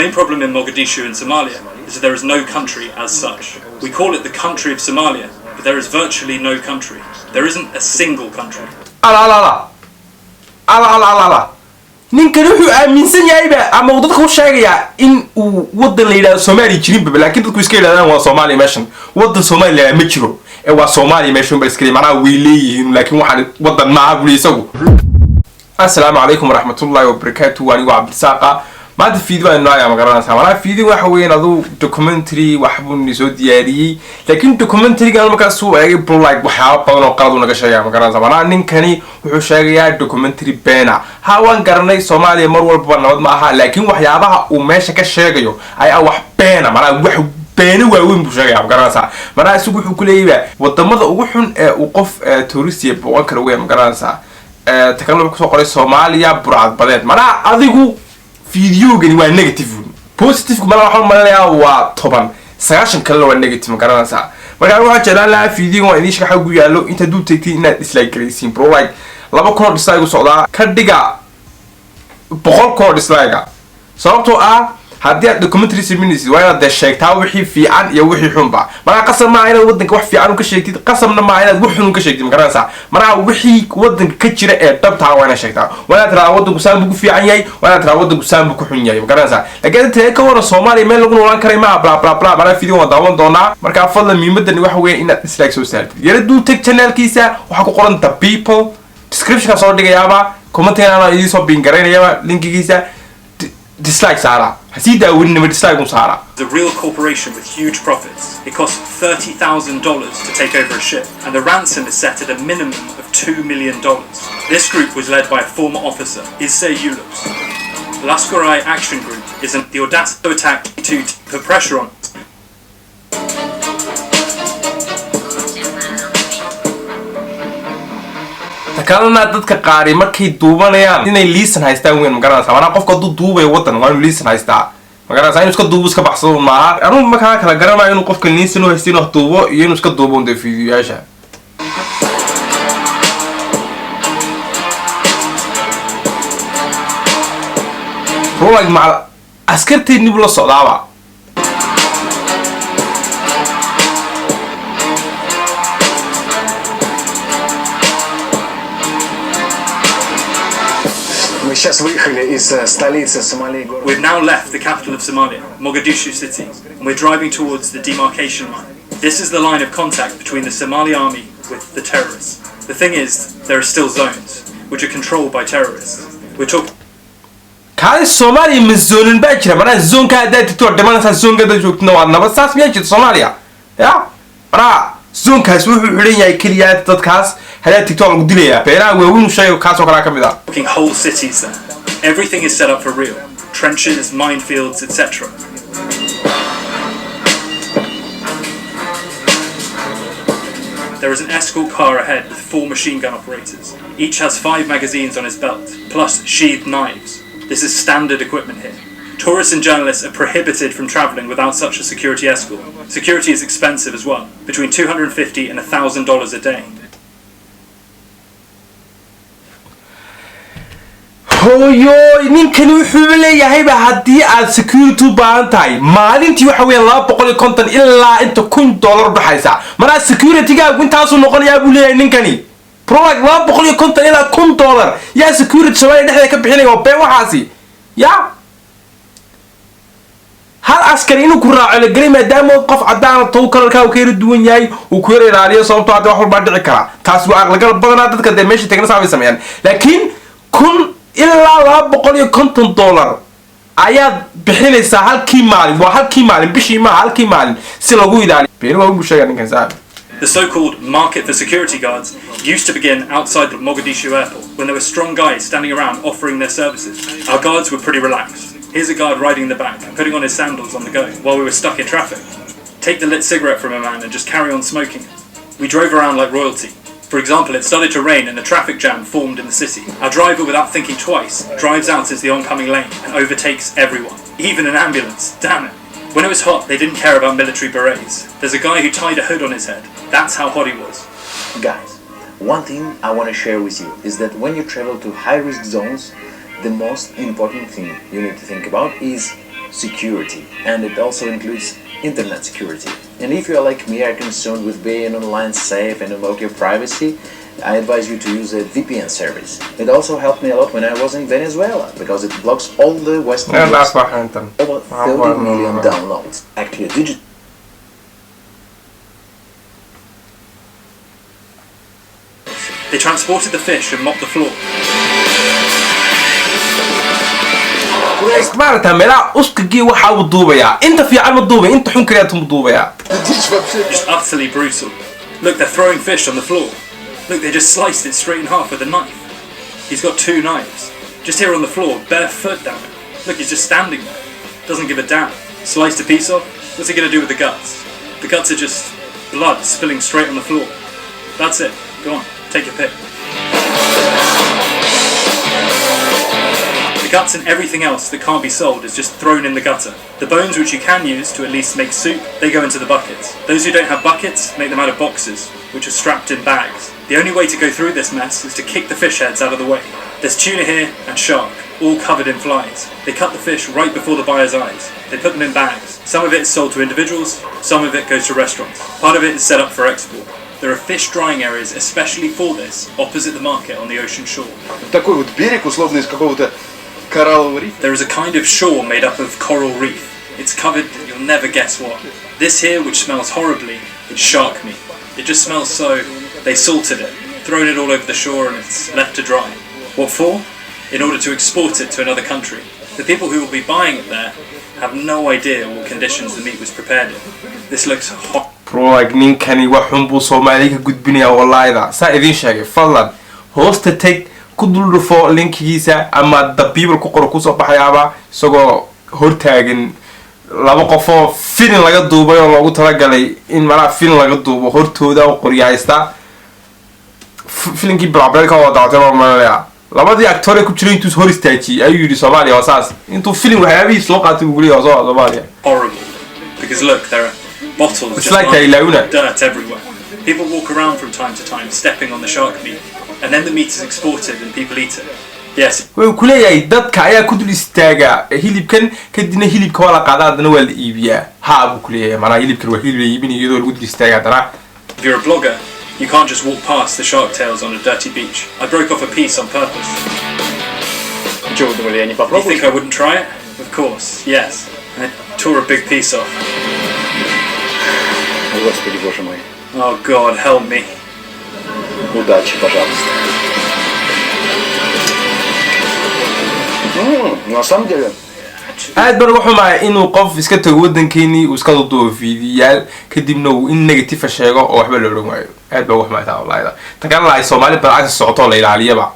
main problem in Mogadishu and Somalia is that there is no country as such. We call it the country of Somalia, but there is virtually no country. There isn't a single country. ninkani wuxuu aaminsan yahay ama dadku sheegaya in uu wadan la yiraahdo Somali jirin laakiin dadku iska yiraahdaan waa Somali meeshan wadan Soomaaliya ma jiro ee waa Somali meeshan bal iska macnaha way leeyihiin laakiin waxaan wadan ma aha isagu. Assalaamu alaykum warahmatullahi wabarakatuh wa IIBSAN maanta video aan nooyaa ma garanaysaa wala video waxa weeyaan adu documentary wax buu soo diyaariyay laakiin documentary-ga markaas uu eegay bro like waxa badan oo qalad naga sheegay ma garanaysaa wala ninkani wuxuu sheegayaa documentary beena ha waan garanay Soomaaliya mar walba nabad ma aha laakiin waxyaabaha uu meesha ka sheegayo ayaa wax beena ma wax beena waaweyn buu sheegay ma garanaysaa marka isugu wuxuu ku leeyahay wadamada ugu xun ee uu qof tourist iyo boqol kale weey ma garanaysaa takalum ku soo qoray Soomaaliya burcad badeed marka adigu video gani waa negative positive kuma la waxaan malaya waa toban sagaashan kale waa negative ma garanaysaa marka waxa jeclaan lahaa video oo idin sharaxa ugu yaalo inta duu tagtiin inaad dislike gareysiin bro like laba koor dislike u socdaa ka dhiga boqol koor dislike sababtoo ah haddii aad documentary seminars waa inaad sheegtaa wixii fiican iyo wixii xunba marka qasab ma inaad wadanka wax fiican ka sheegtid qasabna ma inaad wax xun ka sheegtid ma garanaysaa marka wixii wadanka ka jira ee dhabta waa inaad sheegtaa waa inaad raad wadanku saambu ku fiican yahay waa inaad raad wadanku saambu ku xun yahay ma garanaysaa laakiin inta ka wara Soomaaliya meel lagu noolaan karay ma bla bla bla marka video waan daawan doonaa marka fadlan miimadani waxa weey inaad dislike soo saartid yara duu tag channelkiisa waxa ku qoran the people description soo dhigayaaba comment-ana idin soo bin gareynayaba linkigiisa dislike Sara. The real corporation with huge profits. It costs $30,000 to take over a ship, and the ransom is set at a minimum of $2 million. This group was led by a former officer, Yulus. The Lascarai Action Group is the audacity to attack to put pressure on. kalana dadka qaari markay duubanayaan inay liisan haystaan weyn ma garanaysaa wana qofka duubay wadan waa inuu liisan haystaa ma garanaysaa inuu iska duubo iska baxsado ma anu ma kala garanayo inuu qofka liisan u haystiin oo duubo iyo inuu iska duubo inta fiidiyoyaasha like ma askartii nib la socdaaba We've now left the capital of Somalia, Mogadishu city, and we're driving towards the demarcation line. This is the line of contact between the Somali army with the terrorists. The thing is, there are still zones, which are controlled by terrorists. We're talking... Kali Somali mizonin bajira, mana zone ka dati to demana sa zone ka dati no adna bas saas miya jid Somalia. Ya? Mana zone kaas wuxuu xiran yahay kaliya dadkaas hada TikTok lagu dilaya. Beeraha weyn shay kaas oo kala kamid ah. Whole cities there. Everything is set up for real. Trenches, minefields, etc. There is an escort car ahead with 4 machine gun operators. Each has 5 magazines on his belt, plus sheathed knives. This is standard equipment here. Tourists and journalists are prohibited from travelling without such a security escort. Security is expensive as well, between $250 and $1,000 a day. Hoyo ninkani wuxuu leeyahay hadii aad security baan tahay maalintii waxa weeyaan 250 ilaa inta $1,000 baxaysa marka security-ga intaas uu noqonayaa buu leeyahay ninkani pro like 250 ilaa $1,000 ya security Soomaaliya dhexdeeda ka bixinay oo been waxaasi ya hal askari inuu ku raaco la galay maadaama qof cadaan tow kalarka uu ka duwan yahay uu ku ilaaliyo sababtoo ah wax walba dhici kara taas waa aqal badan dadka de meesha tagna sameeyaan laakiin ilaa $250 ayaad bixinaysaa halkii maalin bishii ma halkii maalin si lagu ilaaliyo been waa uu sheegay ninkan saab. The so-called market for security guards used to begin outside the Mogadishu airport when there were strong guys standing around offering their services. Our guards were pretty relaxed. Here's a guard riding the back, putting on his sandals on the go while we were stuck in traffic. Take the lit cigarette from a man and just carry on smoking it. We drove around like royalty. For example, it started to rain and a traffic jam formed in the city. Our driver, without thinking twice, drives out into the oncoming lane and overtakes everyone, even an ambulance. Damn it. When it was hot, they didn't care about military berets. There's a guy who tied a hood on his head. That's how hot he was. Guys, one thing I want to share with you is that when you travel to high-risk zones, the most important thing you need to think about is security, and it also includes internet security. And if you are like me, are concerned with being online safe and invoke your privacy, I advise you to use a VPN service. It also helped me a lot when I was in Venezuela, because it blocks all the Western news. Over 30 million downloads. Actually, a digital. They transported the fish and mopped the floor. maarata meelaha uskagii waxa uu duubaya inta fiican ma duubay inta xun kaliya tuu duubaya. Just utterly brutal. Look, they're throwing fish on the floor. Look, they just sliced it straight in half with a knife. He's got 2 knives. Just here on the floor, bare foot down it. Look, he's just standing there. Doesn't give a damn. Sliced a piece off. What's he gonna do with the guts? The guts are just blood spilling straight on the floor. That's it. Go on, take your pick. The guts and everything else that can't be sold is just thrown in the gutter. The bones which you can use to at least make soup, they go into the buckets. Those who don't have buckets make them out of boxes, which are strapped in bags. The only way to go through this mess is to kick the fish heads out of the way. There's tuna here and shark, all covered in flies. They cut the fish right before the buyer's eyes. They put them in bags. Some of it is sold to individuals, some of it goes to restaurants. Part of it is set up for export. There are fish drying areas especially for this, opposite the market on the ocean shore. Такой вот берег условно из какого-то кораллового рифа. There is a kind of shore made up of coral reef. It's covered, you'll never guess what. This here, which smells horribly, is shark meat. It just smells so... They salted it, thrown it all over the shore, and it's left to dry. What for? In order to export it to another country. The people who will be buying it there have no idea what conditions the meat was prepared in. This looks hot. Bro, like ninkani waxun buu Soomaaliga gudbinaya wallaayda. Saa idin sheegay fadlan hoosta tag KUDUL DHUFO linkigiisa ama the people ku qoro ku soo baxayaba isagoo hortaagan laba qof oo film laga duubay oo loogu talagalay in mara film laga duubo hortooda oo qoriyaysta filmkii Blablabla oo daatay ma labadii actor ku jiray intuu hor istaajiyay ayuu yiri Soomaaliya wasaas intuu film waxyaabihiis loo qaatay uu leeyahay Soomaaliya. Horrible. Because look, there are bottles it's like dirt everywhere. People walk around from time to time stepping on the shark meat, and then the meat is exported and people eat it. Yes. Way ku leeyahay dadka ayaa ku dul istaaga hilibkan kadibna hilibka wala qaadaadna waa la iibiyaa ha buu ku leeyahay mana hilibkan waa hilib la iibinayo iyadoo lagu dul istaaga dara. If you're a blogger, you can't just walk past the shark tails on a dirty beach. I broke off a piece on purpose. You think I wouldn't try it? Of course, yes. I tore a big piece off. Господи, боже мой. Oh God, help me. Удачи, пожалуйста. На самом деле. aad baan wuxuu maay inuu qof iska tago wadankeenii uu iska duubo fiidiyaal kadibna uu in negative sheego oo waxba la oran waayo aad baan wax ma taa wallahi tan kale la Somali baraca socoto la ilaaliyaba.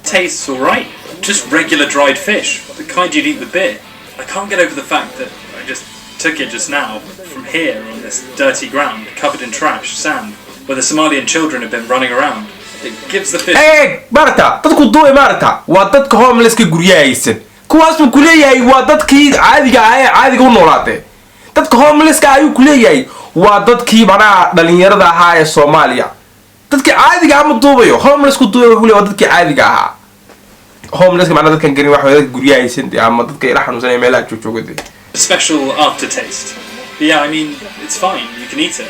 Tastes alright, just regular dried fish, the kind you'd eat with beer. I can't get over the fact that I just took it just now from here on this dirty ground covered in trash, sand, where the Somalian children have been running around. It gives the fish. Hey, Marta, dadku duubay Marta, waa dadka homeless ka guriyaysan. Kuwaas uu ku leeyahay waa dadkii caadiga u noolaatay. Dadka homeless ka ayuu ku leeyahay waa dadkii bana dhalinyarada ahaa ee Soomaaliya. Dadka caadiga ama duubayo homeless ku duubay wuxuu leeyahay dadkii caadiga ahaa. Homeless ka macna dadkan garin wax wada guriyaysan ama dadka ila xanuunsan ee meelaha joogjoogada. A special aftertaste. But yeah, I mean, it's fine. You can eat it.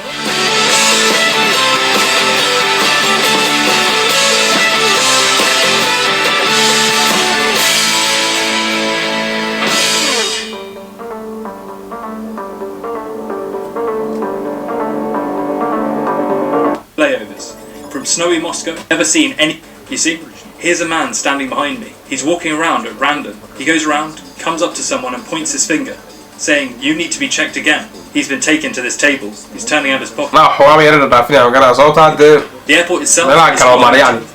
Layovers. From snowy Moscow, never seen any... You see? Here's a man standing behind me. He's walking around at random. He goes around, comes up to someone and points his finger, saying, "You need to be checked again." He's been taken to this table. He's turning out his pocket. The airport itself is full,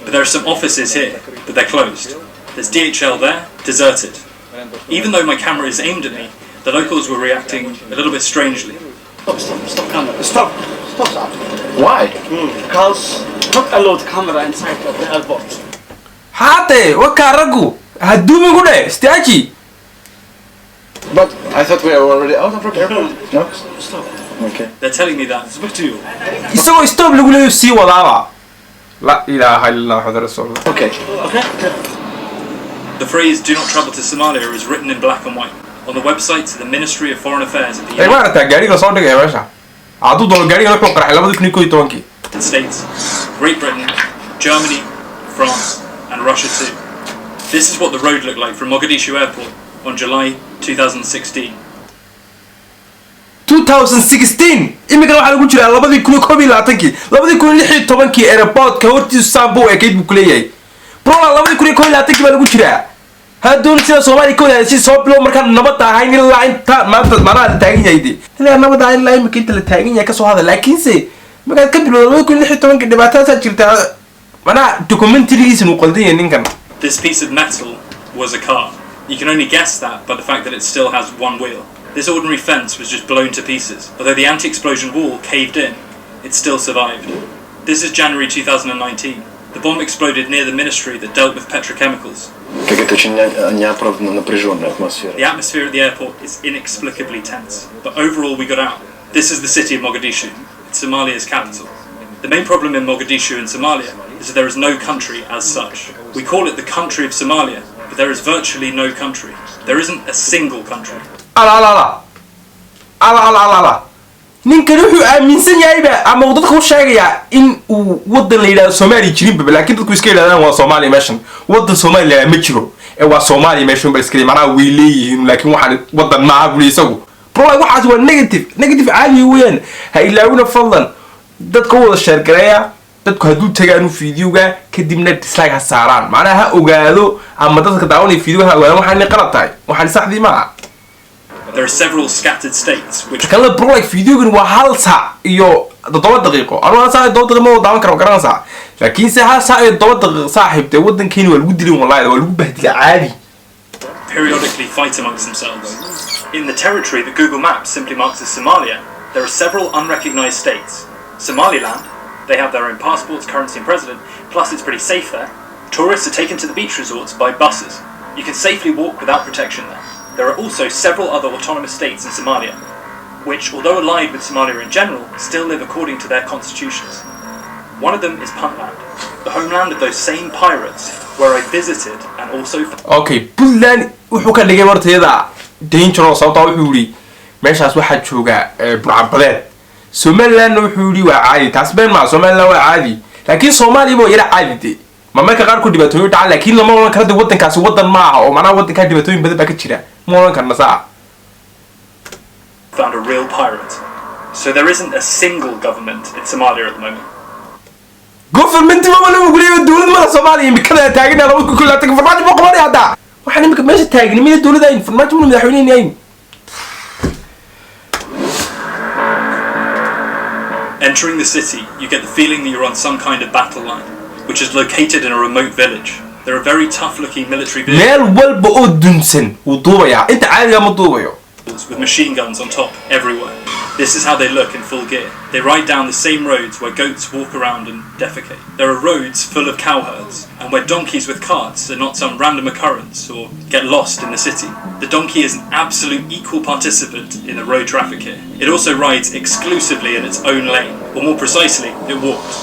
but there are some offices here, but they're closed. There's DHL there, deserted. Even though my camera is aimed at me, the locals were reacting a little bit strangely. Stop camera. Stop. Why? Because not allowed camera inside of the airport. Hate, what karagu? Hadumi gude, stachi. But I thought we were already out of the airport. No? Stop. Okay. They're telling me that. Speak to you. Isagoo stop lagu leeyahay si wadaaba. La ilaha illallah Muhammad Rasulullah. Okay. Okay. The phrase "Do not travel to Somalia" is written in black and white. on the websites of the Ministry of Foreign Affairs of the United States, Great Britain, Germany, France, and Russia too. This is what the road looked like from Mogadishu Airport on July 2016. 2016 imika waxa lagu jiraa 2016 airport ka hortiisa sambo ee kayd buu leeyahay bro 2016 baa lagu jiraa hadduu sida Soomaali kooda si soo bilo marka nabad ahayn ilaa inta maanta manaa taagan yahay ilaa nabad ahayn ilaa imika inta la taagan yahay ka soo hada laakiin se marka ka bilo 2016 dhibaatada jirta manaa documentaries uu qaldan yahay ninkan. This piece of metal was a car. You can only guess that by the fact that it still has one wheel. This ordinary fence was just blown to pieces. Although the anti-explosion wall caved in, it still survived. This is January 2019. The bomb exploded near the ministry that dealt with petrochemicals. The atmosphere at the airport is inexplicably tense, but overall we got out. This is the city of Mogadishu. It's Somalia's capital. The main problem in Mogadishu and Somalia is that there is no country as such. We call it the country of Somalia, but there is virtually no country. There isn't a single country. ninkani wuxuu aaminsan yahay ama dadku sheegaya in uu wadan la yiraahdo Somali jirin laakiin dadku iska yiraahdaan waa Somali meeshan wadan Soomaaliya ma jiro ee waa Somali meeshan bal iska macnaha way leeyihiin laakiin waxaan wadan ma aha isagu bro waxaas waa negative caali weeyaan ha ilaawina fadlan dadku wada share gareeya dadku haduu tagaan fiidiyowga kadibna dislike ha saaraan macnaha ha ogaado ama dadka daawanay fiidiyowga waxaan qalad tahay waxaan saxdii ma aha. There are several scattered states which kala bro like video gan waa hal saac iyo 7 daqiiqo anoo saac 7 daqiiqo ma daawan karo garanaysa laakiin se hal saac iyo 7 daqiiqo saaxiibtay wadankeeni waa lagu dilin wallahi waa lagu bahdilay caadi periodically fight amongst themselves. In the territory that Google Maps simply marks as Somalia, there are several unrecognized states. Somaliland, they have their own passports, currency and president, plus it's pretty safe there. Tourists are taken to the beach resorts by buses. You can safely walk without protection there. There are also several other autonomous states in Somalia, which, although allied with Somalia in general, still live according to their constitutions. One of them is Puntland, the homeland of those same pirates, where I visited and also... Okay, Puntland wuxuu ka dhigay martayada dangerous sababtoo wuxuu yiri meeshaas waxa jooga burcabadeed. Somaliland wuxuu yiri waa caadi, taas been ma Somaliland waa caadi, laakiin Soomaaliya waa yara caadi. ma marka qaar ku dhibaatooyin dhaca laakiin lama oran karo wadankaasi wadan ma aha oo macnaha wadanka dhibaatooyin badan ba ka jira ma oran karna saa. Found a real pirate. So there isn't a single government in Somalia at the moment. Government ma wala guriga dawlad ma Soomaaliya imikada taagina laba ku kala tag farmaajo ma qabanay hada waxaan imika meesha taagin mid dawladda in farmaajo ma madaxweynayn. Entering the city, you get the feeling that you're on some kind of battle line, which is located in a remote village. There are very tough-looking military vehicles with machine guns on top everywhere. This is how they look in full gear. They ride down the same roads where goats walk around and defecate. There are roads full of cowherds, and where donkeys with carts are not some random occurrence or get lost in the city. The donkey is an absolute equal participant in the road traffic here. It also rides exclusively in its own lane, or more precisely, it walks.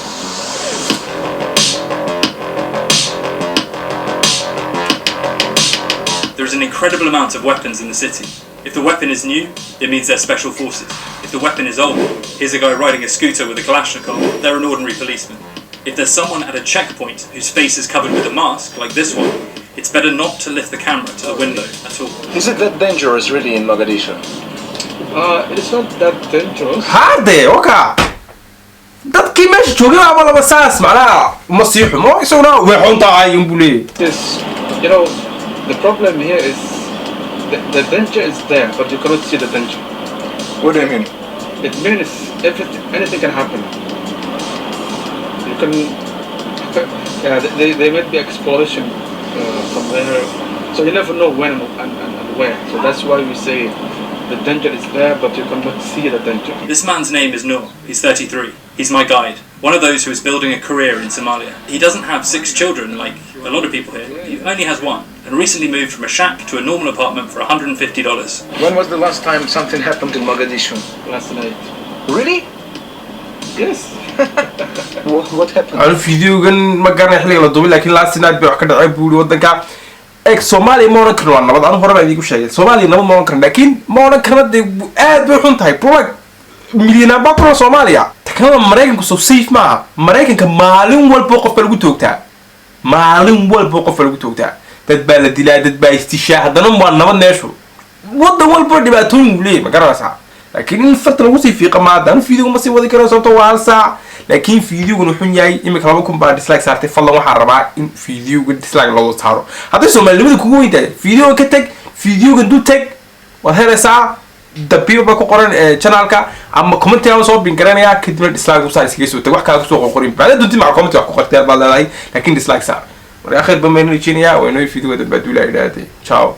There is an incredible amount of weapons in the city. If the weapon is new, it means they're special forces. If the weapon is old, here's a guy riding a scooter with a Kalashnikov, they're an ordinary policeman. If there's someone at a checkpoint whose face is covered with a mask, like this one, it's better not to lift the camera to the window at all. Is it that dangerous really in Mogadishu? It's not that dangerous. Hade, okay. dadkii meesha joogay ama laba saas macnaha ma sii xumo isaguna way xuntahay in bulay. Yes, you know, the problem here is the danger is there, but you cannot see the danger. What do you mean? It means anything can happen. You can, yeah, there might be explosion from there, so you never know when and where. So that's why we say the danger is there, but you cannot see the danger. This man's name is Noor. He's 33. He's my guide. One of those who is building a career in Somalia. He doesn't have 6 children like a lot of people here. He only has 1, and recently moved from a shack to a normal apartment for $150. When was the last time something happened in Mogadishu? Last night. Really? Yes. What happened? Aan video gan ma garanay xilliga la duubay laakiin last night bay wax ka dhacay buuli wadanka Somali ma oran karno nabad aan hore baan idigu sheegay Somali nabad ma oran karno laakiin ma oran karno aad bay xun tahay product milyan baa ku Soomaaliya takana Mareykanku soo safe ma Mareykanka maalin walba qof lagu toogtaa dad baa la dilaa dad baa istishaa hadana waa nabad neesho wadan walba dhibaatooyin u leeyahay ma garanaysaa laakiin in farta lagu sii fiiqa ma daan fiidigu ma sii wadi karo sababtoo waa saa laakiin fiidigu wuxuu yahay imika 2,000 baa dislike saartay fadlan waxaan rabaa in fiidigu dislike loo saaro haddii Soomaalida kugu weyntahay fiidigu ka tag fiidigu du tag waa heeraysaa dabiiba ba ku qoran channelka ama comment aan soo bin garanaya kadibna dislike u saar iskaga soo tag wax kale ku soo qorin baad dunti ma comment wax ku qortay baad leedahay laakiin dislike saar marka akhir ba meel nijinaya waa inuu fiidigu dad baa duulay ciao